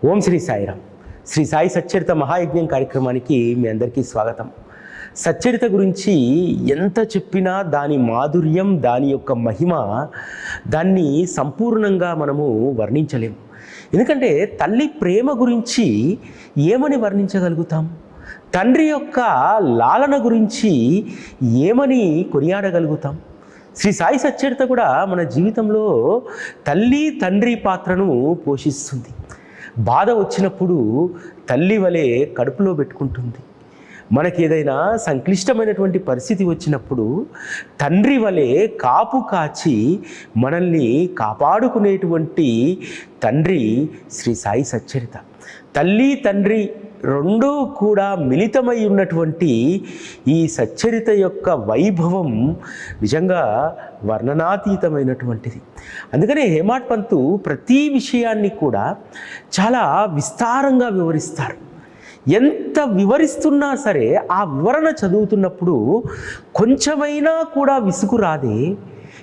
ఓం శ్రీ సాయిరామ్. శ్రీ సాయి సచ్చరిత మహాయజ్ఞం కార్యక్రమానికి మీ అందరికీ స్వాగతం. సచ్చరిత గురించి ఎంత చెప్పినా దాని మాధుర్యం, దాని యొక్క మహిమ, దాన్ని సంపూర్ణంగా మనము వర్ణించలేము. ఎందుకంటే తల్లి ప్రేమ గురించి ఏమని వర్ణించగలుగుతాం? తండ్రి యొక్క లాలన గురించి ఏమని కొనియాడగలుగుతాం? శ్రీ సాయి సచ్చరిత కూడా మన జీవితంలో తల్లి తండ్రి పాత్రను పోషిస్తుంది. బాధ వచ్చినప్పుడు తల్లి వలె కడుపులో పెట్టుకుంటుంది. మనకి ఏదైనా సంక్లిష్టమైనటువంటి పరిస్థితి వచ్చినప్పుడు తండ్రి వలె కాపు కాచి మనల్ని కాపాడుకునేటువంటి తండ్రి శ్రీ సాయి సచ్చరిత. తల్లి తండ్రి రెండూ కూడా మిళితమై ఉన్నటువంటి ఈ సచ్చరిత యొక్క వైభవం నిజంగా వర్ణనాతీతమైనటువంటిది. అందుకనే హేమాడ్ పంతు ప్రతి విషయాన్ని కూడా చాలా విస్తారంగా వివరిస్తారు. ఎంత వివరిస్తున్నా సరే ఆ వివరణ చదువుతున్నప్పుడు కొంచెమైనా కూడా విసుగు రాదే.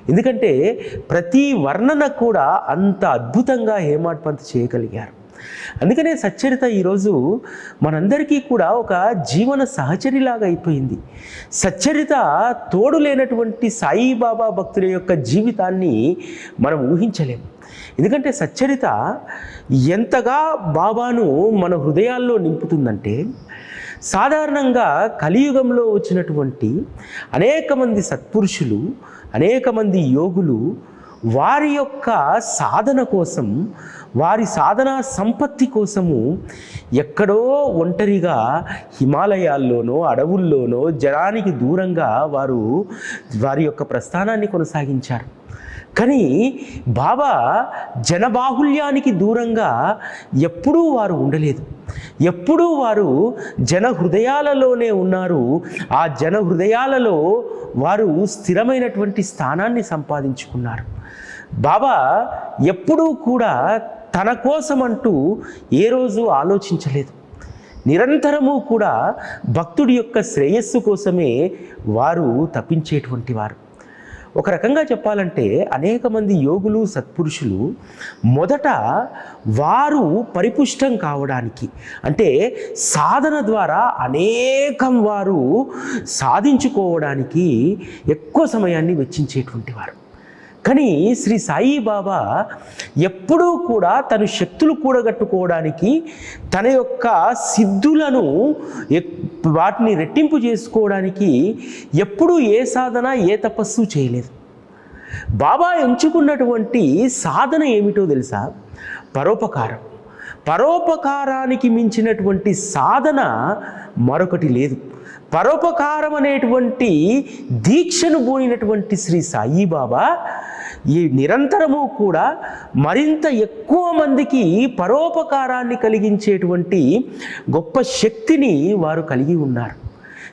ఎందుకంటే ప్రతి వర్ణన కూడా అంత అద్భుతంగా హేమాడ్ పంత్ చేయగలిగారు. అందుకనే సచ్చరిత ఈరోజు మనందరికీ కూడా ఒక జీవన సహచరిలాగా అయిపోయింది. సచ్చరిత తోడు లేనటువంటి సాయిబాబా భక్తుల యొక్క జీవితాన్ని మనం ఊహించలేము. ఎందుకంటే సచ్చరిత ఎంతగా బాబాను మన హృదయాల్లో నింపుతుందంటే, సాధారణంగా కలియుగంలో వచ్చినటువంటి అనేక మంది సత్పురుషులు, అనేక మంది యోగులు వారి యొక్క సాధన కోసం, వారి సాధనా సంపత్తి కోసము ఎక్కడో ఒంటరిగా హిమాలయాల్లోనో అడవుల్లోనో జనానికి దూరంగా వారి యొక్క ప్రస్థానాన్ని కొనసాగించారు. కానీ బాబా జనబాహుల్యానికి దూరంగా ఎప్పుడూ వారు ఉండలేదు. ఎప్పుడూ వారు జన హృదయాలలోనే ఉన్నారు. ఆ జన హృదయాలలో వారు స్థిరమైనటువంటి స్థానాన్ని సంపాదించుకున్నారు. బాబా ఎప్పుడూ కూడా తన కోసమంటూ ఏ రోజు ఆలోచించలేదు. నిరంతరము కూడా భక్తుడి యొక్క శ్రేయస్సు కోసమే వారు తప్పించేటువంటి వారు. ఒక రకంగా చెప్పాలంటే అనేక మంది యోగులు, సత్పురుషులు మొదట వారు పరిపుష్టం కావడానికి, అంటే సాధన ద్వారా అనేకం వారు సాధించుకోవడానికి ఎక్కువ సమయాన్ని వెచ్చించేటువంటి వారు. కానీ శ్రీ సాయి బాబా ఎప్పుడూ కూడా తన శక్తులు కూడగట్టుకోవడానికి, తన యొక్క సిద్ధులను వాటిని రెట్టింపు చేసుకోవడానికి ఎప్పుడూ ఏ సాధన, ఏ తపస్సు చేయలేదు. బాబా ఎంచుకున్నటువంటి సాధన ఏమిటో తెలుసా? పరోపకారం. పరోపకారానికి మించినటువంటి సాధన మరొకటి లేదు. పరోపకారం అనేటువంటి దీక్షను పూనినటువంటి శ్రీ సాయిబాబా ఈ నిరంతరము కూడా మరింత ఎక్కువ మందికి పరోపకారాన్ని కలిగించేటువంటి గొప్ప శక్తిని వారు కలిగి ఉన్నారు.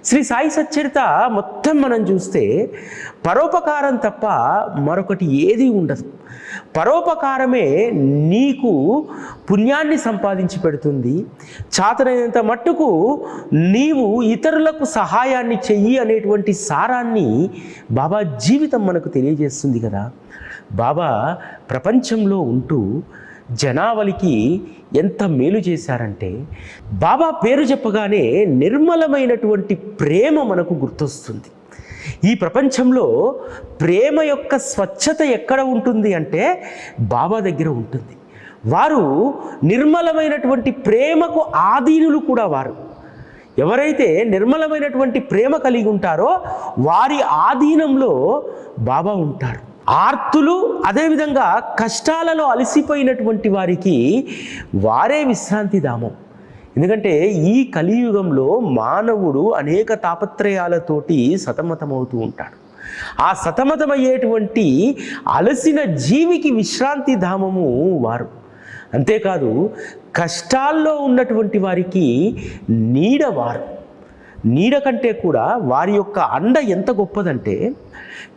శ్రీ సాయి సచ్చరిత మొత్తం మనం చూస్తే పరోపకారం తప్ప మరొకటి ఏదీ ఉండదు. పరోపకారమే నీకు పుణ్యాన్ని సంపాదించి పెడుతుంది. చాతనైనంత మట్టుకు నీవు ఇతరులకు సహాయాన్ని చెయ్యి అనేటువంటి సారాన్ని బాబా జీవితం మనకు తెలియజేస్తుంది కదా. బాబా ప్రపంచంలో ఉంటూ జనావళికి ఎంత మేలు చేశారంటే, బాబా పేరు చెప్పగానే నిర్మలమైనటువంటి ప్రేమ మనకు గుర్తొస్తుంది. ఈ ప్రపంచంలో ప్రేమ యొక్క స్వచ్ఛత ఎక్కడ ఉంటుంది అంటే బాబా దగ్గర ఉంటుంది. వారు నిర్మలమైనటువంటి ప్రేమకు ఆధీనులు కూడా. వారు ఎవరైతే నిర్మలమైనటువంటి ప్రేమ కలిగి ఉంటారో వారి ఆధీనంలో బాబా ఉంటారు. ఆర్తులు, అదేవిధంగా కష్టాలలో అలసిపోయినటువంటి వారికి వారే విశ్రాంతి ధామం. ఎందుకంటే ఈ కలియుగంలో మానవుడు అనేక తాపత్రయాలతోటి సతమతమవుతూ ఉంటాడు. ఆ సతమతమయ్యేటువంటి అలసిన జీవికి విశ్రాంతి ధామము వారు. అంతేకాదు కష్టాల్లో ఉన్నటువంటి వారికి నీడవారు. నీడ కంటే కూడా వారి యొక్క అండ ఎంత గొప్పదంటే,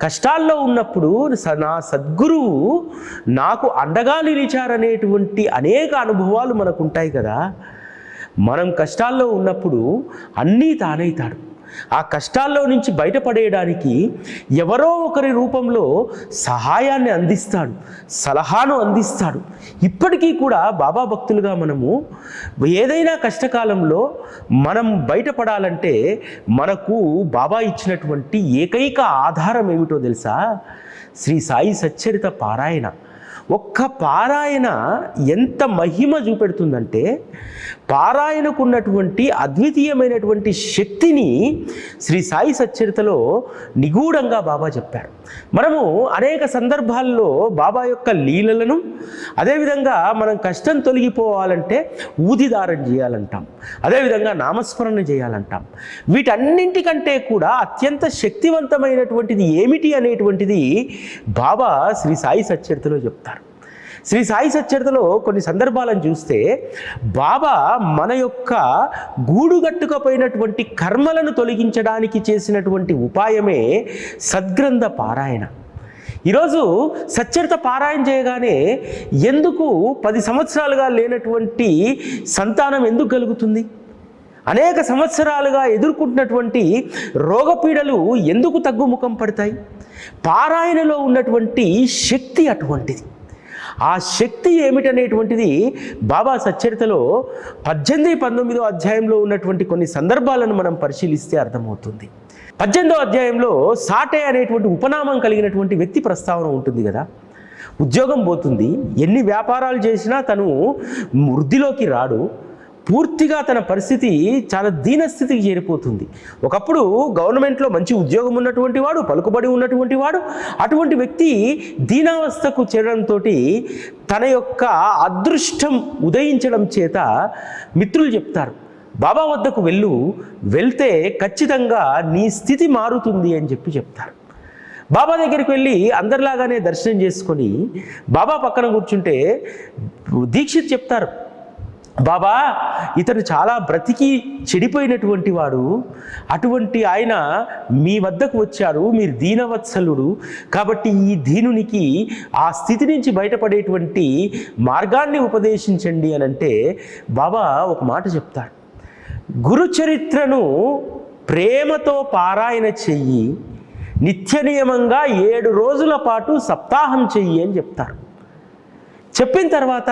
కష్టాల్లో ఉన్నప్పుడు నా సద్గురువు నాకు అండగా నిలిచారనేటువంటి అనేక అనుభవాలు మనకు ఉంటాయి కదా. మనం కష్టాల్లో ఉన్నప్పుడు అన్నీ తానైతాడు. ఆ కష్టాల్లో నుంచి బయటపడేయడానికి ఎవరో ఒకరి రూపంలో సహాయాన్ని అందిస్తాడు, సలహాను అందిస్తాడు. ఇప్పటికీ కూడా బాబా భక్తులుగా మనము ఏదైనా కష్టకాలంలో మనం బయటపడాలంటే మనకు బాబా ఇచ్చినటువంటి ఏకైక ఆధారం ఏమిటో తెలుసా? శ్రీ సాయి సచ్చరిత పారాయణ. ఒక్క పారాయణ ఎంత మహిమ చూపెడుతుందంటే, పారాయణకు ఉన్నటువంటి అద్వితీయమైనటువంటి శక్తిని శ్రీ సాయి సచ్చరితలో నిగూఢంగా బాబా చెప్పారు. మనము అనేక సందర్భాల్లో బాబా యొక్క లీలలను, అదేవిధంగా మనం కష్టం తొలగిపోవాలంటే ఊదిదారం చేయాలంటాం, అదేవిధంగా నామస్మరణ చేయాలంటాం. వీటన్నింటికంటే కూడా అత్యంత శక్తివంతమైనటువంటిది ఏమిటి అనేటువంటిది బాబా శ్రీ సాయి సచ్చరితలో చెప్తారు. శ్రీ సాయి సచ్చరితలో కొన్ని సందర్భాలను చూస్తే బాబా మన యొక్క గూడుగట్టుకపోయినటువంటి కర్మలను తొలగించడానికి చేసినటువంటి ఉపాయమే సద్గ్రంథ పారాయణ. ఈరోజు సచ్చరిత పారాయణ చేయగానే ఎందుకు 10 సంవత్సరాలుగా లేనటువంటి సంతానం ఎందుకు కలుగుతుంది? అనేక సంవత్సరాలుగా ఎదుర్కొంటున్నటువంటి రోగపీడలు ఎందుకు తగ్గుముఖం పడతాయి? పారాయణలో ఉన్నటువంటి శక్తి అటువంటిది. ఆ శక్తి ఏమిటనేటువంటిది బాబా సచ్చరితలో 18, 19 అధ్యాయంలో ఉన్నటువంటి కొన్ని సందర్భాలను మనం పరిశీలిస్తే అర్థమవుతుంది. 18వ అధ్యాయంలో సాటే అనేటువంటి ఉపనామం కలిగినటువంటి వ్యక్తి ప్రస్తావన ఉంటుంది కదా. ఉద్యోగం పోతుంది, ఎన్ని వ్యాపారాలు చేసినా తను వృద్ధిలోకి రాడు, పూర్తిగా తన పరిస్థితి చాలా దీనస్థితికి చేరిపోతుంది. ఒకప్పుడు గవర్నమెంట్లో మంచి ఉద్యోగం ఉన్నటువంటి వాడు, పలుకుబడి ఉన్నటువంటి వాడు, అటువంటి వ్యక్తి దీనావస్థకు చేరడంతో తన యొక్క అదృష్టం ఉదయించడం చేత మిత్రులు చెప్తారు, బాబా వద్దకు వెళ్తే ఖచ్చితంగా నీ స్థితి మారుతుంది అని చెప్తారు. బాబా దగ్గరికి వెళ్ళి అందరిలాగానే దర్శనం చేసుకొని బాబా పక్కన కూర్చుంటే దీక్షిత్ చెప్తారు, బాబా ఇతను చాలా బ్రతికి చెడిపోయినటువంటి వాడు, అటువంటి ఆయన మీ వద్దకు వచ్చారు, మీరు దీనవత్సలుడు, కాబట్టి ఈ దీనునికి ఆ స్థితి నుంచి బయటపడేటువంటి మార్గాన్ని ఉపదేశించండి అని అంటే బాబా ఒక మాట చెప్తారు, గురు చరిత్రను ప్రేమతో పారాయణ చెయ్యి, నిత్య నియమంగా 7 రోజుల పాటు సప్తాహం చెయ్యి అని చెప్తారు. చెప్పిన తర్వాత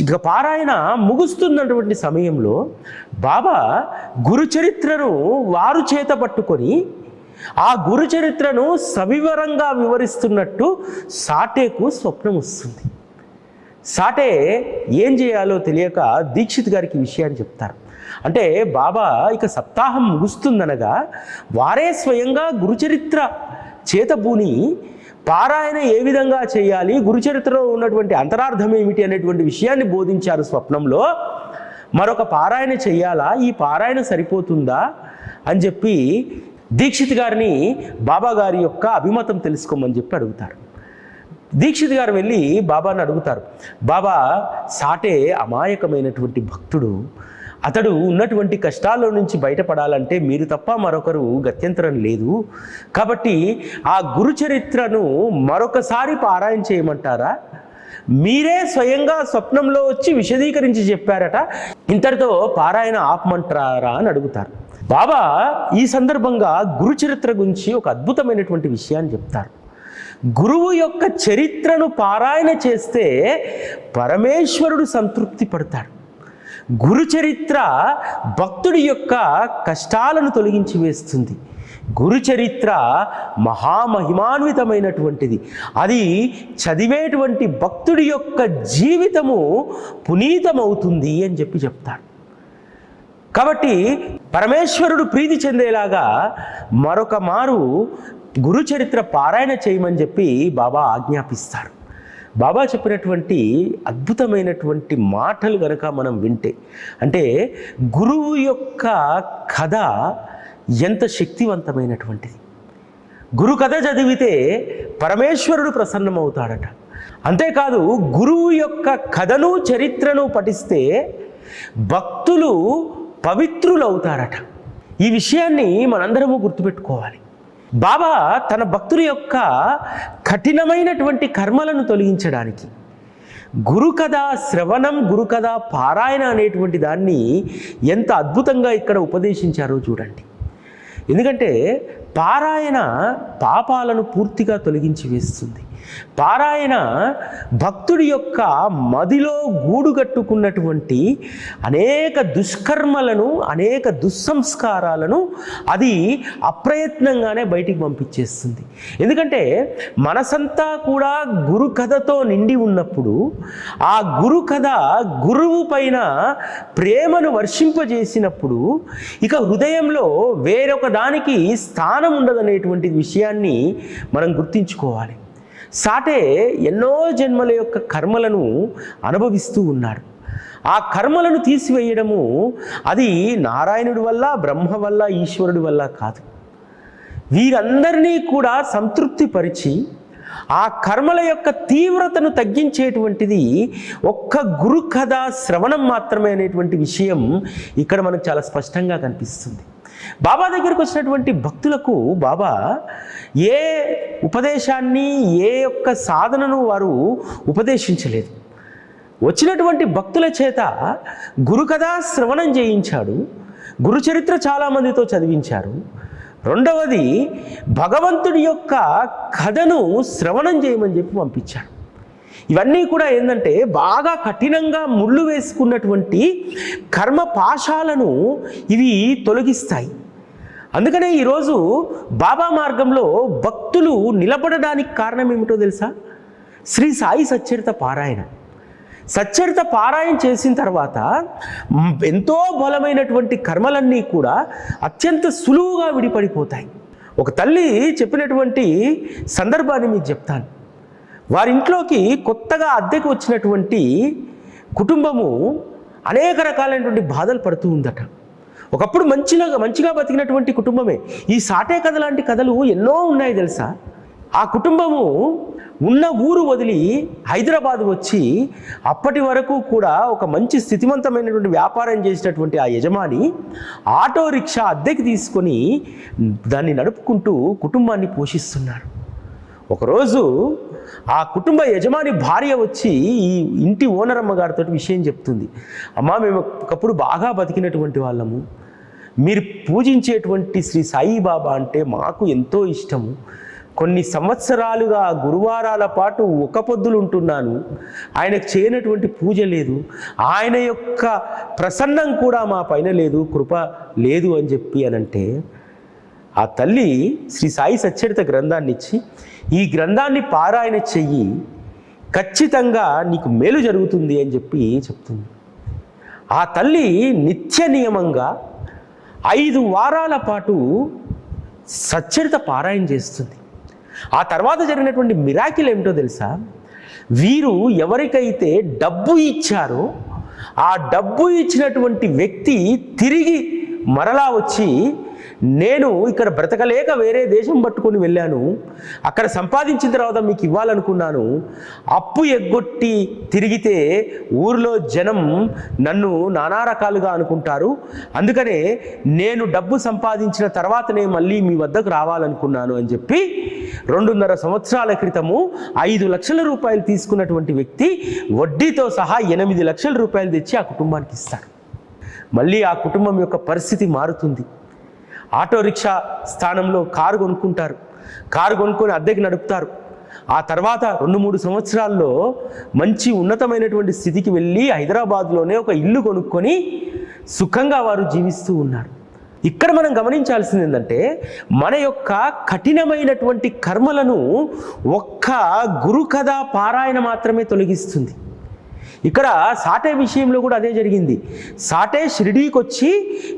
ఇక పారాయణ ముగుస్తున్నటువంటి సమయంలో బాబా గురుచరిత్రను వారు చేత పట్టుకొని ఆ గురుచరిత్రను సవివరంగా వివరిస్తున్నట్టు సాటేకు స్వప్నం వస్తుంది. సాటే ఏం చేయాలో తెలియక దీక్షిత్ గారికి విషయాన్ని చెప్తారు. అంటే బాబా ఇక సప్తాహం ముగుస్తుందనగా వారే స్వయంగా గురుచరిత్ర చేతబూని పారాయణ ఏ విధంగా చేయాలి, గురుచరిత్రలో ఉన్నటువంటి అంతరార్థం ఏమిటి అనేటువంటి విషయాన్ని బోధించారు స్వప్నంలో. మరొక పారాయణ చేయాలా, ఈ పారాయణ సరిపోతుందా అని చెప్పి దీక్షిత్ గారిని బాబా గారి యొక్క అభిమతం తెలుసుకోమని చెప్పి అడుగుతారు. దీక్షిత్ గారు వెళ్ళి బాబాని అడుగుతారు, బాబా సాటే అమాయకమైనటువంటి భక్తుడు, అతడు ఉన్నటువంటి కష్టాల్లో నుంచి బయటపడాలంటే మీరు తప్ప మరొకరు గత్యంతరం లేదు, కాబట్టి ఆ గురుచరిత్రను మరొకసారి పారాయణ చేయమంటారా? మీరే స్వయంగా స్వప్నంలో వచ్చి విశదీకరించి చెప్పారట, ఇంతటితో పారాయణ ఆపమంటారా అని అడుగుతారు. బాబా ఈ సందర్భంగా గురుచరిత్ర గురించి ఒక అద్భుతమైనటువంటి విషయాన్ని చెప్తారు. గురువు యొక్క చరిత్రను పారాయణ చేస్తే పరమేశ్వరుడు సంతృప్తి పడతాడు. గురుచరిత్ర భక్తుడి యొక్క కష్టాలను తొలగించి వేస్తుంది. గురుచరిత్ర మహామహిమాన్వితమైనటువంటిది. అది చదివేటువంటి భక్తుడి యొక్క జీవితము పునీతమవుతుంది అని చెప్తారు. కాబట్టి పరమేశ్వరుడు ప్రీతి చెందేలాగా మరొక మారు గురుచరిత్ర పారాయణ చేయమని చెప్పి బాబా ఆజ్ఞాపిస్తారు. బాబా చెప్పినటువంటి అద్భుతమైనటువంటి మాటలు గనక మనం వింటే, అంటే గురువు యొక్క కథ ఎంత శక్తివంతమైనటువంటిది. గురు కథ చదివితే పరమేశ్వరుడు ప్రసన్నమవుతాడట. అంతేకాదు గురువు యొక్క కథను చరిత్రను పఠిస్తే భక్తులు పవిత్రులవుతారట. ఈ విషయాన్ని మనందరము గుర్తుపెట్టుకోవాలి. బాబా తన భక్తుల యొక్క కఠినమైనటువంటి కర్మలను తొలగించడానికి గురుకథ శ్రవణం, గురుకథ పారాయణ అనేటువంటి దాన్ని ఎంత అద్భుతంగా ఇక్కడ ఉపదేశించారో చూడండి. ఎందుకంటే పారాయణ పాపాలను పూర్తిగా తొలగించి వేస్తుంది. పారాయణ భక్తుడి యొక్క మదిలో గూడు కట్టుకున్నటువంటి అనేక దుష్కర్మలను, అనేక దుస్సంస్కారాలను అది అప్రయత్నంగానే బయటికి పంపించేస్తుంది. ఎందుకంటే మనసంతా కూడా గురు కథతో నిండి ఉన్నప్పుడు ఆ గురు కథ గురువు పైన ప్రేమను వర్షింపజేసినప్పుడు ఇక హృదయంలో వేరొక దానికి స్థానం ఉండదనేటువంటి విషయాన్ని మనం గుర్తించుకోవాలి. సాటే ఎన్నో జన్మల యొక్క కర్మలను అనుభవిస్తూ ఉన్నాడు. ఆ కర్మలను తీసివేయడము అది నారాయణుడి వల్ల, బ్రహ్మ వల్ల, ఈశ్వరుడి వల్ల కాదు. వీరందరినీ కూడా సంతృప్తిపరిచి ఆ కర్మల యొక్క తీవ్రతను తగ్గించేటువంటిది ఒక్క గురు కథ శ్రవణం మాత్రమే అనేటువంటి విషయం ఇక్కడ మనకు చాలా స్పష్టంగా కనిపిస్తుంది. బాబా దగ్గరకు వచ్చినటువంటి భక్తులకు బాబా ఏ ఉపదేశాన్ని, ఏ యొక్క సాధనను వారు ఉపదేశించలేదు. వచ్చినటువంటి భక్తుల చేత గురుకథ శ్రవణం చేయించాడు. గురు చరిత్ర చాలామందితో చదివించారు. రెండవది భగవంతుడి యొక్క కథను శ్రవణం చేయమని చెప్పి పంపించాడు. ఇవన్నీ కూడా ఏంటంటే బాగా కఠినంగా ముళ్ళు వేసుకున్నటువంటి కర్మ పాశాలను ఇవి తొలగిస్తాయి. అందుకనే ఈరోజు బాబా మార్గంలో భక్తులు నిలబడడానికి కారణం ఏమిటో తెలుసా? శ్రీ సాయి సచ్చరిత పారాయణ. సచ్చరిత పారాయణ చేసిన తర్వాత ఎంతో బలమైనటువంటి కర్మలన్నీ కూడా అత్యంత సులువుగా విడిపడిపోతాయి. ఒక తల్లి చెప్పినటువంటి సందర్భాన్ని మీకు చెప్తాను. వారింట్లోకి కొత్తగా అద్దెకు వచ్చినటువంటి కుటుంబము అనేక రకాలైనటువంటి బాధలు పడుతూ ఉందట. ఒకప్పుడు మంచిగా బతికినటువంటి కుటుంబమే. ఈ సాటే కథ లాంటి కథలు ఎన్నో ఉన్నాయి తెలుసా? ఆ కుటుంబము ఉన్న ఊరు వదిలి హైదరాబాద్ వచ్చి అప్పటి వరకు కూడా ఒక మంచి స్థితివంతమైనటువంటి వ్యాపారం చేసినటువంటి ఆ యజమాని ఆటో రిక్షా అద్దెకి తీసుకొని దాన్ని నడుపుకుంటూ కుటుంబాన్ని పోషిస్తున్నారు. ఒకరోజు ఆ కుటుంబ యజమాని భార్య వచ్చి ఈ ఇంటి ఓనర్ అమ్మగారితో విషయం చెప్తుంది. అమ్మ, మేము ఒకప్పుడు బాగా బతికినటువంటి వాళ్ళము. మీరు పూజించేటువంటి శ్రీ సాయిబాబా అంటే మాకు ఎంతో ఇష్టము. కొన్ని సంవత్సరాలుగా గురువారాల పాటు ఒక పొద్దులు ఉంటున్నాను. ఆయనకు చేయనటువంటి పూజ లేదు. ఆయన యొక్క ప్రసన్నం కూడా మా పైన లేదు, కృప లేదు అని చెప్పి అనంటే ఆ తల్లి శ్రీ సాయి సచ్చరిత గ్రంథాన్ని ఇచ్చి, ఈ గ్రంథాన్ని పారాయణ చెయ్యి, ఖచ్చితంగా నీకు మేలు జరుగుతుంది అని చెప్పి చెప్తుంది. ఆ తల్లి నిత్య నియమంగా 5 వారాల పాటు సచ్చరిత పారాయణ చేస్తుంది. ఆ తర్వాత జరిగినటువంటి మిరాకిల్ ఏమిటో తెలుసా? వీరు ఎవరికైతే డబ్బు ఇచ్చారో ఆ డబ్బు ఇచ్చినటువంటి వ్యక్తి తిరిగి మరలా వచ్చి, నేను ఇక్కడ బ్రతకలేక వేరే దేశం పట్టుకొని వెళ్ళాను, అక్కడ సంపాదించిన తర్వాత మీకు ఇవ్వాలనుకున్నాను, అప్పు ఎగ్గొట్టి తిరిగితే ఊరిలో జనం నన్ను నానా రకాలుగా అనుకుంటారు, అందుకనే నేను డబ్బు సంపాదించిన తర్వాతనే మళ్ళీ మీ వద్దకు రావాలనుకున్నాను అని చెప్పి 2.5 సంవత్సరాల క్రితము 5 లక్షల రూపాయలు తీసుకున్నటువంటి వ్యక్తి వడ్డీతో సహా 8 లక్షల రూపాయలు తెచ్చి ఆ కుటుంబానికి ఇస్తాడు. మళ్ళీ ఆ కుటుంబం యొక్క పరిస్థితి మారుతుంది. ఆటో రిక్షా స్థానంలో కారు కొనుక్కుంటారు. కారు కొనుక్కొని అద్దెకి నడుపుతారు. ఆ తర్వాత 2-3 సంవత్సరాల్లో మంచి ఉన్నతమైనటువంటి స్థితికి వెళ్ళి హైదరాబాద్లోనే ఒక ఇల్లు కొనుక్కొని సుఖంగా వారు జీవిస్తూ ఉన్నారు. ఇక్కడ మనం గమనించాల్సింది ఏంటంటే, మన యొక్క కఠినమైనటువంటి కర్మలను ఒక్క గురుకథ పారాయణ మాత్రమే తొలగిస్తుంది. ఇక్కడ సాటే విషయంలో కూడా అదే జరిగింది. సాటే షిరిడీకి వచ్చి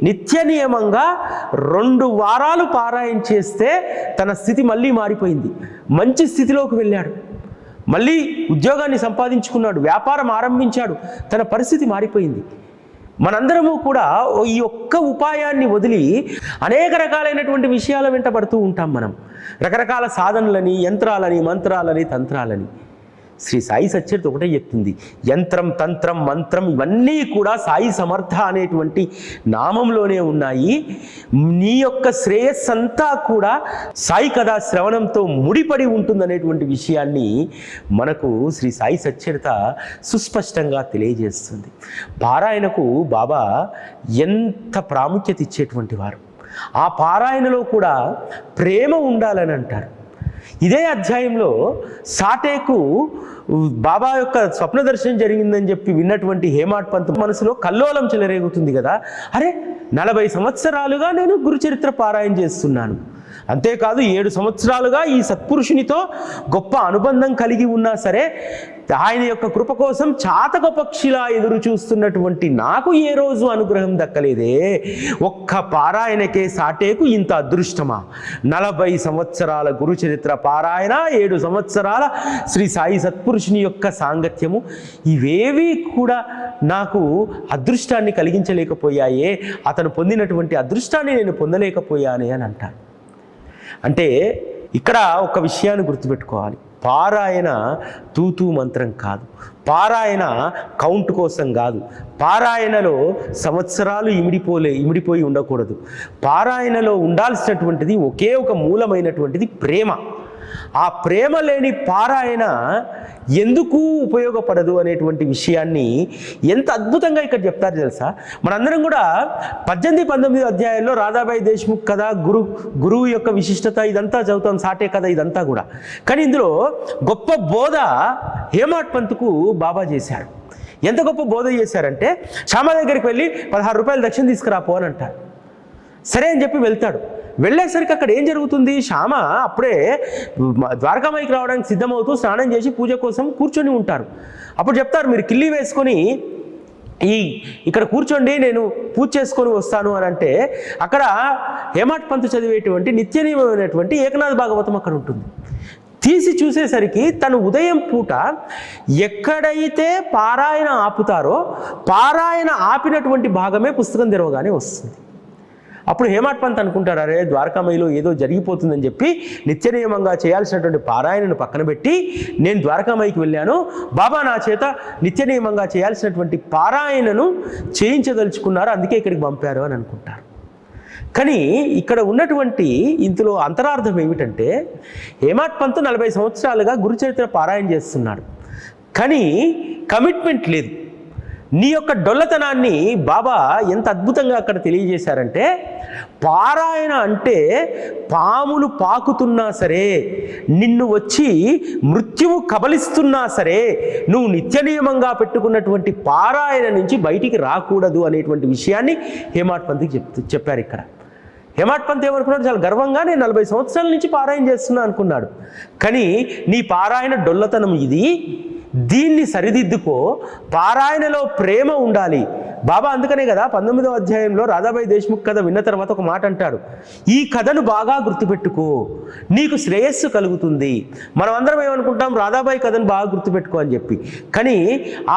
నిత్య నియమంగా 2 వారాలు పారాయణ చేస్తే తన స్థితి మళ్ళీ మారిపోయింది. మంచి స్థితిలోకి వెళ్ళాడు. మళ్ళీ ఉద్యోగాన్ని సంపాదించుకున్నాడు, వ్యాపారం ఆరంభించాడు, తన పరిస్థితి మారిపోయింది. మనందరము కూడా ఈ ఒక్క ఉపాయాన్ని వదిలి అనేక రకాలైనటువంటి విషయాల వెంట పడుతూ ఉంటాం. మనం రకరకాల సాధనలని, యంత్రాలని, మంత్రాలని, తంత్రాలని. శ్రీ సాయి సచ్చరిత ఒకటే చెప్తుంది, యంత్రం, తంత్రం, మంత్రం ఇవన్నీ కూడా సాయి సమర్థ అనేటువంటి నామంలోనే ఉన్నాయి. నీ యొక్క శ్రేయస్సంతా కూడా సాయి కథా శ్రవణంతో ముడిపడి ఉంటుందనేటువంటి విషయాన్ని మనకు శ్రీ సాయి సచ్చరిత సుస్పష్టంగా తెలియజేస్తుంది. పారాయణకు బాబా ఎంత ప్రాముఖ్యత ఇచ్చేటువంటి వారు. ఆ పారాయణలో కూడా ప్రేమ ఉండాలని అంటారు. ఇదే అధ్యాయంలో సాటేకు బాబా యొక్క స్వప్న దర్శనం జరిగిందని చెప్పి విన్నటువంటి హేమాడ్ పంత్ మనసులో కల్లోలం చెలరేగుతుంది కదా. అరే 40 సంవత్సరాలుగా నేను గురుచరిత్ర పారాయణ చేస్తున్నాను, అంతేకాదు 7 సంవత్సరాలుగా ఈ సత్పురుషునితో గొప్ప అనుబంధం కలిగి ఉన్నా సరే ఆయన యొక్క కృప కోసం చాతక పక్షిలా ఎదురు చూస్తున్నటువంటి నాకు ఏ రోజు అనుగ్రహం దక్కలేదే. ఒక్క పారాయణకే సాటేకు ఇంత అదృష్టమా? 40 సంవత్సరాల గురుచరిత్ర పారాయణ, 7 సంవత్సరాల శ్రీ సాయి సత్పురుషుని యొక్క సాంగత్యము, ఇవేవి కూడా నాకు అదృష్టాన్ని కలిగించలేకపోయాయే, అతను పొందినటువంటి అదృష్టాన్ని నేను పొందలేకపోయానే అని అంటారు. అంటే ఇక్కడ ఒక విషయాన్ని గుర్తుపెట్టుకోవాలి. పారాయణ తూతూ మంత్రం కాదు, పారాయణ కౌంట్ కోసం కాదు, పారాయణలో సంవత్సరాలు ఇమిడిపోయి ఉండకూడదు. పారాయణలో ఉండాల్సినటువంటిది ఒకే ఒక మూలమైనటువంటిది ప్రేమ. ఆ ప్రేమ లేని పారాయణ ఎందుకు ఉపయోగపడదు అనేటువంటి విషయాన్ని ఎంత అద్భుతంగా ఇక్కడ చెప్తారు తెలుసా. మనందరం కూడా 18, 19 అధ్యాయాల్లో రాధాబాయి దేశ్ముఖ్ కథ, గురువు యొక్క విశిష్టత ఇదంతా చదువుతాం, సాటే కథ ఇదంతా కూడా. కానీ ఇందులో గొప్ప బోధ హేమాడ్ పంత్కు బాబా చేశారు. ఎంత గొప్ప బోధ చేశారంటే, శ్యామ దగ్గరికి వెళ్ళి 16 రూపాయలు దక్షిణ తీసుకురాపో అని అంటారు. సరే అని చెప్పి వెళ్తాడు. వెళ్ళేసరికి అక్కడ ఏం జరుగుతుంది, శ్యామ అప్పుడే ద్వారకామాయికి రావడానికి సిద్ధమవుతూ స్నానం చేసి పూజ కోసం కూర్చొని ఉంటారు. అప్పుడు చెప్తారు, మీరు కిల్లి వేసుకొని ఇక్కడ కూర్చోండి, నేను పూజ చేసుకొని వస్తాను అని అంటే, అక్కడ హేమాడ్ పంత్ చదివేటువంటి నిత్య నియమమైనటువంటి ఏకనాథ భాగవతం అక్కడ ఉంటుంది. తీసి చూసేసరికి తను ఉదయం పూట ఎక్కడైతే పారాయణ ఆపుతారో పారాయణ ఆపినటువంటి భాగమే పుస్తకం తెరవగానే వస్తుంది. అప్పుడు హేమాడ్ పంత్ అనుకుంటారు, అరే ద్వారకామాయిలో ఏదో జరిగిపోతుందని చెప్పి నిత్య నియమంగా చేయాల్సినటువంటి పారాయణను పక్కన పెట్టి నేను ద్వారకామాయికి వెళ్ళాను, బాబా నా చేత నిత్య నియమంగా చేయాల్సినటువంటి పారాయణను చేయించదలుచుకున్నారు, అందుకే ఇక్కడికి పంపారు అని అనుకుంటారు. కానీ ఇక్కడ ఉన్నటువంటి ఇందులో అంతరార్థం ఏమిటంటే, హేమాడ్ పంత్ 40 సంవత్సరాలుగా గురుచరిత్ర పారాయణ చేస్తున్నాడు, కానీ కమిట్మెంట్ లేదు. నీ యొక్క డొల్లతనాన్ని బాబా ఎంత అద్భుతంగా అక్కడ తెలియజేశారంటే, పారాయణ అంటే పాములు పాకుతున్నా సరే, నిన్ను వచ్చి మృత్యువు కబలిస్తున్నా సరే, నువ్వు నిత్య నియమంగా పెట్టుకున్నటువంటి పారాయణ నుంచి బయటికి రాకూడదు అనేటువంటి విషయాన్ని హేమాడ్ పంత్కి చెప్పారు ఇక్కడ. హేమాడ్ పంత్ ఏమనుకున్నాడు, చాలా గర్వంగా నేను 40 సంవత్సరాల నుంచి పారాయణ చేస్తున్నా అనుకున్నాడు. కానీ నీ పారాయణ డొల్లతనం ఇది, దీన్ని సరిదిద్దుకో, పారాయణలో ప్రేమ ఉండాలి. బాబా అందుకనే కదా 19వ అధ్యాయంలో రాధాబాయి దేశ్ముఖ్ కథ విన్న తర్వాత ఒక మాట అంటారు, ఈ కథను బాగా గుర్తుపెట్టుకో, నీకు శ్రేయస్సు కలుగుతుంది. మనం అందరం ఏమనుకుంటాం, రాధాబాయి కథను బాగా గుర్తుపెట్టుకో అని చెప్పి. కానీ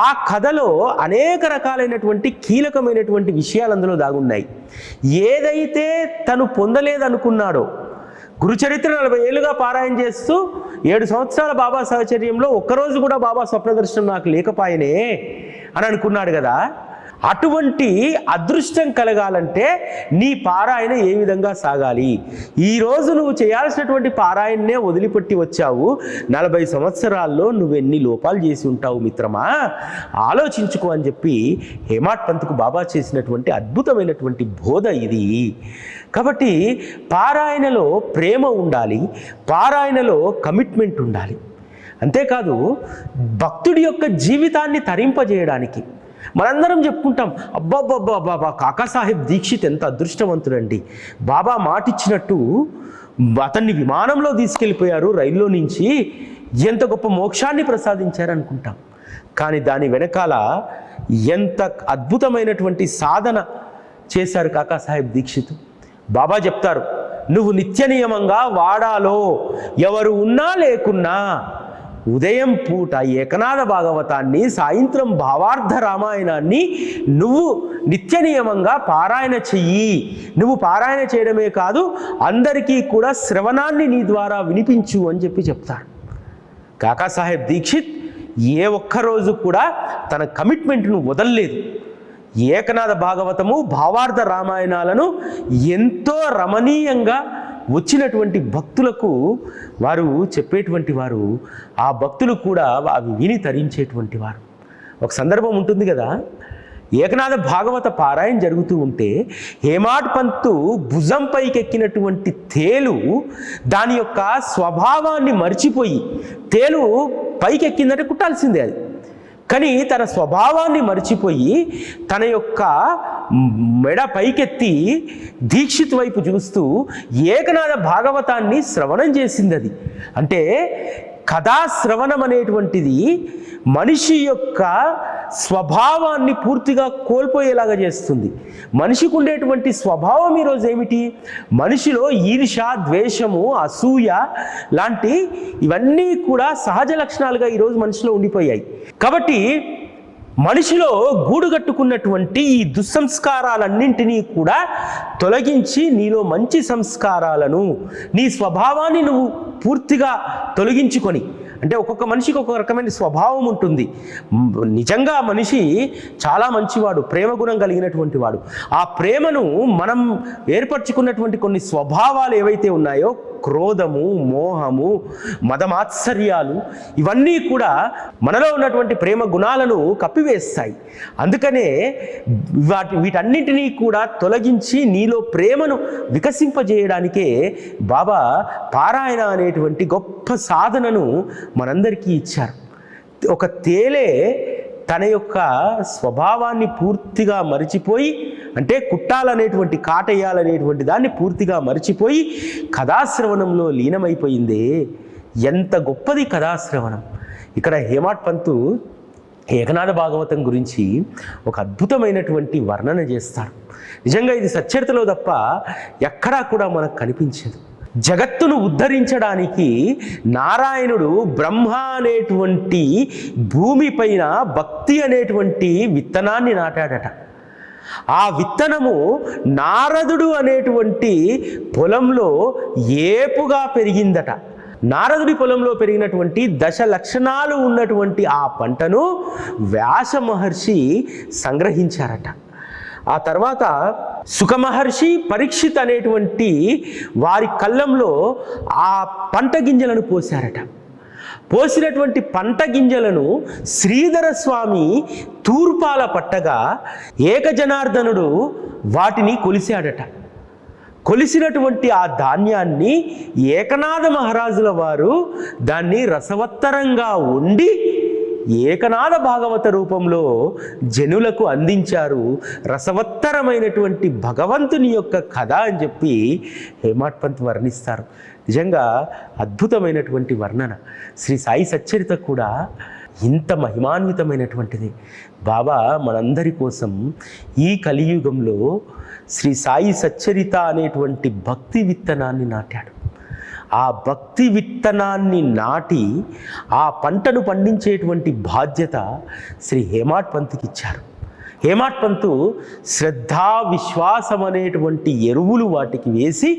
ఆ కథలో అనేక రకాలైనటువంటి కీలకమైనటువంటి విషయాలు అందులో దాగున్నాయి. ఏదైతే తను పొందలేదనుకున్నాడో, గురుచరిత్ర 40 ఏళ్ళుగా పారాయణ చేస్తూ 7 సంవత్సరాల బాబా సహచర్యంలో ఒక్కరోజు కూడా బాబా స్వప్న దర్శనం నాకు లేకపాయనే అని అనుకున్నాడు కదా. అటువంటి అదృష్టం కలగాలంటే నీ పారాయణ ఏ విధంగా సాగాలి? ఈరోజు నువ్వు చేయాల్సినటువంటి పారాయణనే వదిలిపెట్టి వచ్చావు, 40 సంవత్సరాల్లో నువ్వెన్ని లోపాలు చేసి ఉంటావు మిత్రమా, ఆలోచించుకో అని చెప్పి హేమాడ్ పంత్కు బాబా చేసినటువంటి అద్భుతమైనటువంటి బోధ ఇది. కాబట్టి పారాయణలో ప్రేమ ఉండాలి, పారాయణలో కమిట్మెంట్ ఉండాలి. అంతేకాదు భక్తుడి యొక్క జీవితాన్ని తరింపజేయడానికి మనందరం చెప్పుకుంటాం, అబ్బాబ్బాబ్బా కాకాసాహెబ్ దీక్షిత్ ఎంత అదృష్టవంతుడండి, బాబా మాటిచ్చినట్టు అతన్ని విమానంలో తీసుకెళ్ళిపోయారు, రైల్లో నుంచి ఎంత గొప్ప మోక్షాన్ని ప్రసాదించారు అనుకుంటాం. కానీ దాని వెనకాల ఎంత అద్భుతమైనటువంటి సాధన చేశారు కాకాసాహెబ్ దీక్షిత్. బాబా చెప్తారు, నువ్వు నిత్య నియమంగా వాడాలో ఎవరు ఉన్నా లేకున్నా ఉదయం పూట ఏకనాథ భాగవతాన్ని, సాయంత్రం భావార్థ రామాయణాన్ని నువ్వు నిత్య నియమంగా పారాయణ చెయ్యి. నువ్వు పారాయణ చేయడమే కాదు, అందరికీ కూడా శ్రవణాన్ని నీ ద్వారా వినిపించు అని చెప్పి చెప్తాడు. కాకాసాహెబ్ దీక్షిత్ ఏ ఒక్కరోజు కూడా తన కమిట్మెంట్ను వదలలేదు. ఏకనాథ భాగవతము, భావార్థ రామాయణాలను ఎంతో రమణీయంగా వచ్చినటువంటి భక్తులకు వారు చెప్పేటువంటి వారు, ఆ భక్తులు కూడా అవి విని తరించేటువంటి వారు. ఒక సందర్భం ఉంటుంది కదా, ఏకనాథ భాగవత పారాయణ జరుగుతూ ఉంటే హేమాడ్ పంతు భుజం పైకెక్కినటువంటి తేలు దాని యొక్క స్వభావాన్ని మర్చిపోయి, తేలు పైకెక్కిందంటే కుట్టాల్సిందే అది, కానీ తన స్వభావాన్ని మర్చిపోయి తన యొక్క మెడ పైకెత్తి దీక్షిత్ వైపు చూస్తూ ఏకనాథ భాగవతాన్ని శ్రవణం చేసింది. అది అంటే కథాశ్రవణం అనేటువంటిది మనిషి యొక్క స్వభావాన్ని పూర్తిగా కోల్పోయేలాగా చేస్తుంది. మనిషికి ఉండేటువంటి స్వభావం ఈరోజు ఏమిటి? మనిషిలో ఈర్ష, ద్వేషము, అసూయ లాంటి ఇవన్నీ కూడా సహజ లక్షణాలుగా ఈరోజు మనిషిలో ఉండిపోయాయి. కాబట్టి మనిషిలో గూడుగట్టుకున్నటువంటి ఈ దుస్సంస్కారాలన్నింటినీ కూడా తొలగించి నీలో మంచి సంస్కారాలను, నీ స్వభావాన్ని నువ్వు పూర్తిగా తొలగించుకొని, అంటే ఒక్కొక్క మనిషికి ఒక్కొక్క రకమైన స్వభావం ఉంటుంది. నిజంగా మనిషి చాలా మంచివాడు, ప్రేమ గుణం కలిగినటువంటి వాడు. ఆ ప్రేమను మనం ఏర్పరచుకున్నటువంటి కొన్ని స్వభావాలు ఏవైతే ఉన్నాయో, క్రోధము, మోహము, మదమాత్సర్యాలు, ఇవన్నీ కూడా మనలో ఉన్నటువంటి ప్రేమ గుణాలను కప్పివేస్తాయి. అందుకనే వీటన్నింటినీ కూడా తొలగించి నీలో ప్రేమను వికసింపజేయడానికే బాబా పారాయణ అనేటువంటి గొప్ప సాధనను మనందరికీ ఇచ్చారు. ఒక తేలే తన యొక్క స్వభావాన్ని పూర్తిగా మరిచిపోయి, అంటే కుట్టాలనేటువంటి, కాటేయాలనేటువంటి దాన్ని పూర్తిగా మరిచిపోయి కథాశ్రవణంలో లీనమైపోయిందే. ఎంత గొప్పది కథాశ్రవణం! ఇక్కడ హేమాడ్ పంతు ఏకనాథ భాగవతం గురించి ఒక అద్భుతమైనటువంటి వర్ణన చేస్తారు. నిజంగా ఇది సచ్చరితలో తప్ప ఎక్కడా కూడా మనకు కనిపించదు. జగత్తును ఉద్ధరించడానికి నారాయణుడు బ్రహ్మ అనేటువంటి భూమిపైన భక్తి అనేటువంటి విత్తనాన్ని నాటాడట. ఆ విత్తనము నారదుడు అనేటువంటి పొలంలో ఏపుగా పెరిగిందట. నారదుడి పొలంలో పెరిగినటువంటి 10 లక్షణాలు ఉన్నటువంటి ఆ పంటను వ్యాస మహర్షి సంగ్రహించారట. ఆ తర్వాత సుఖమహర్షి, పరీక్షిత్ అనేటువంటి వారి కళ్ళంలో ఆ పంట గింజలను పోశారట. పోసినటువంటి పంట గింజలను శ్రీధర స్వామి తూర్పాల పట్టగా ఏకజనార్దనుడు వాటిని కొలిశాడట. కొలిసినటువంటి ఆ ధాన్యాన్ని ఏకనాథ మహారాజుల వారు దాన్ని రసవత్తరంగా వండి ఏకనాథ భాగవత రూపంలో జనులకు అందించారు. రసవత్తరమైనటువంటి భగవంతుని యొక్క కథ అని చెప్పి హేమాడ్ పంత్ వర్ణిస్తారు. నిజంగా అద్భుతమైనటువంటి వర్ణన. శ్రీ సాయి సచ్చరిత కూడా ఇంత మహిమాన్వితమైనటువంటిది. బాబా మనందరి కోసం ఈ కలియుగంలో శ్రీ సాయి సచ్చరిత అనేటువంటి భక్తి విత్తనాన్ని నాటాడు. ఆ భక్తి విత్తనాన్ని నాటి ఆ పంటను పండించేటువంటి బాధ్యత శ్రీ హేమాడ్ పంత్కి ఇచ్చారు. హేమాడ్ పంతు శ్రద్ధా, విశ్వాసం అనేటువంటి ఎరువులు వాటికి వేసి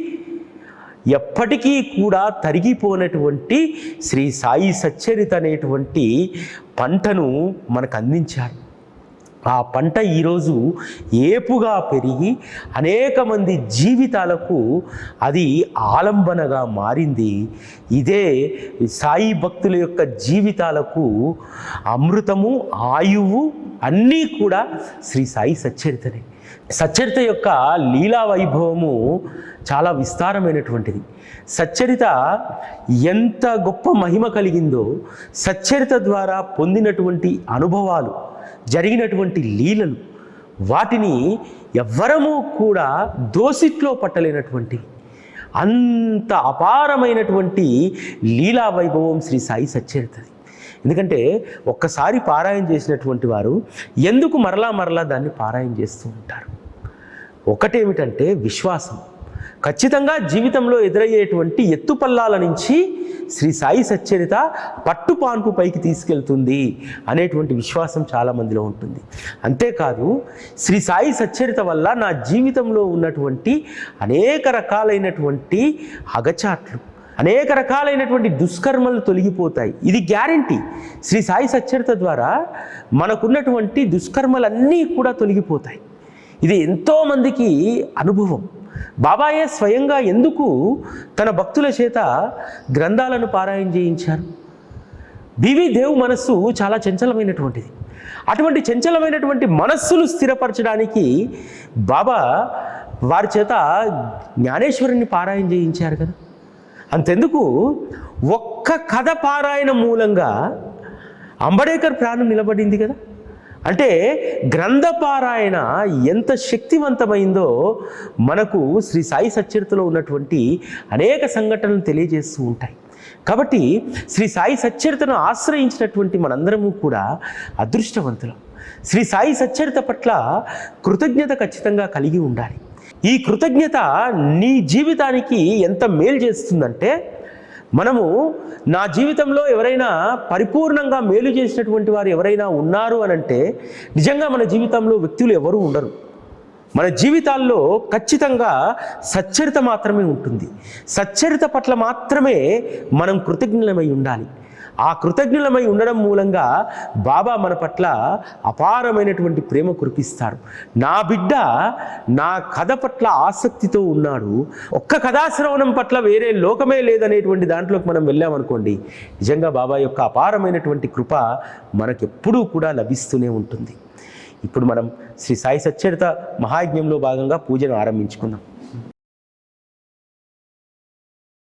ఎప్పటికీ కూడా తరిగిపోనటువంటి శ్రీ సాయి సచ్చరిత అనేటువంటి పంటను మనకు అందించారు. ఆ పంట ఈరోజు ఏపుగా పెరిగి అనేక మంది జీవితాలకు అది ఆలంబనగా మారింది. ఇదే సాయి భక్తుల యొక్క జీవితాలకు అమృతము, ఆయువు అన్నీ కూడా శ్రీ సాయి సచ్చరితనే. సచ్చరిత యొక్క లీలా వైభవము చాలా విస్తారమైనటువంటిది. సచ్చరిత ఎంత గొప్ప మహిమ కలిగిందో, సచ్చరిత ద్వారా పొందినటువంటి అనుభవాలు, జరిగినటువంటి లీలలు, వాటిని ఎవ్వరము కూడా దోసిట్లో పట్టలేనటువంటి అంత అపారమైనటువంటి లీలా వైభవం శ్రీ సాయి సచ్చరితది. ఎందుకంటే ఒక్కసారి పారాయణ చేసినటువంటి వారు ఎందుకు మరలా దాన్ని పారాయణ చేస్తూ ఉంటారు? ఒకటేమిటంటే విశ్వాసం. ఖచ్చితంగా జీవితంలో ఎదురయ్యేటువంటి ఎత్తుపల్లాల నుంచి శ్రీ సాయి సచ్చరిత పట్టుపాన్పు పైకి తీసుకెళ్తుంది అనేటువంటి విశ్వాసం చాలామందిలో ఉంటుంది. అంతేకాదు శ్రీ సాయి సచ్చరిత వల్ల నా జీవితంలో ఉన్నటువంటి అనేక రకాలైనటువంటి అగచాట్లు, అనేక రకాలైనటువంటి దుష్కర్మలు తొలగిపోతాయి. ఇది గ్యారంటీ. శ్రీ సాయి సచ్చరిత ద్వారా మనకున్నటువంటి దుష్కర్మలన్నీ కూడా తొలగిపోతాయి. ఇది ఎంతోమందికి అనుభవం. బాబాయే స్వయంగా ఎందుకు తన భక్తుల చేత గ్రంథాలను పారాయణ చేయించారు? బివి దేవ్ మనస్సు చాలా చంచలమైనటువంటిది. అటువంటి చంచలమైనటువంటి మనస్సును స్థిరపరచడానికి బాబా వారి చేత జ్ఞానేశ్వరుని పారాయణ చేయించారు కదా. అంతెందుకు, ఒక్క కథ పారాయణ మూలంగా అంబడేకర్ ప్రాణం నిలబడింది కదా. అంటే గ్రంథపారాయణ ఎంత శక్తివంతమైందో మనకు శ్రీ సాయి సచ్చరితలో ఉన్నటువంటి అనేక సంఘటనలు తెలియజేస్తూ ఉంటాయి. కాబట్టి శ్రీ సాయి సచ్చరితను ఆశ్రయించినటువంటి మనందరము కూడా అదృష్టవంతులం. శ్రీ సాయి సచ్చరిత పట్ల కృతజ్ఞత ఖచ్చితంగా కలిగి ఉండాలి. ఈ కృతజ్ఞత నీ జీవితానికి ఎంత మేలు చేస్తుందంటే, మనము నా జీవితంలో ఎవరైనా పరిపూర్ణంగా మేలు చేసినటువంటి వారు ఎవరైనా ఉన్నారు అనంటే, నిజంగా మన జీవితంలో వ్యక్తులు ఎవరూ ఉండరు. మన జీవితాల్లో ఖచ్చితంగా సచ్చరిత మాత్రమే ఉంటుంది. సచ్చరిత పట్ల మాత్రమే మనం కృతజ్ఞులమై ఉండాలి. ఆ కృతజ్ఞులమై ఉండడం మూలంగా బాబా మన పట్ల అపారమైనటువంటి ప్రేమ కురిపిస్తాడు. నా బిడ్డ నా కథ పట్ల ఆసక్తితో ఉన్నాడు, ఒక్క కథాశ్రవణం పట్ల వేరే లోకమే లేదనేటువంటి దాంట్లోకి మనం వెళ్ళామనుకోండి, నిజంగా బాబా యొక్క అపారమైనటువంటి కృప మనకెప్పుడూ కూడా లభిస్తూనే ఉంటుంది. ఇప్పుడు మనం శ్రీ సాయి సచ్చరిత మహాయజ్ఞంలో భాగంగా పూజను ఆరంభించుకుందాం.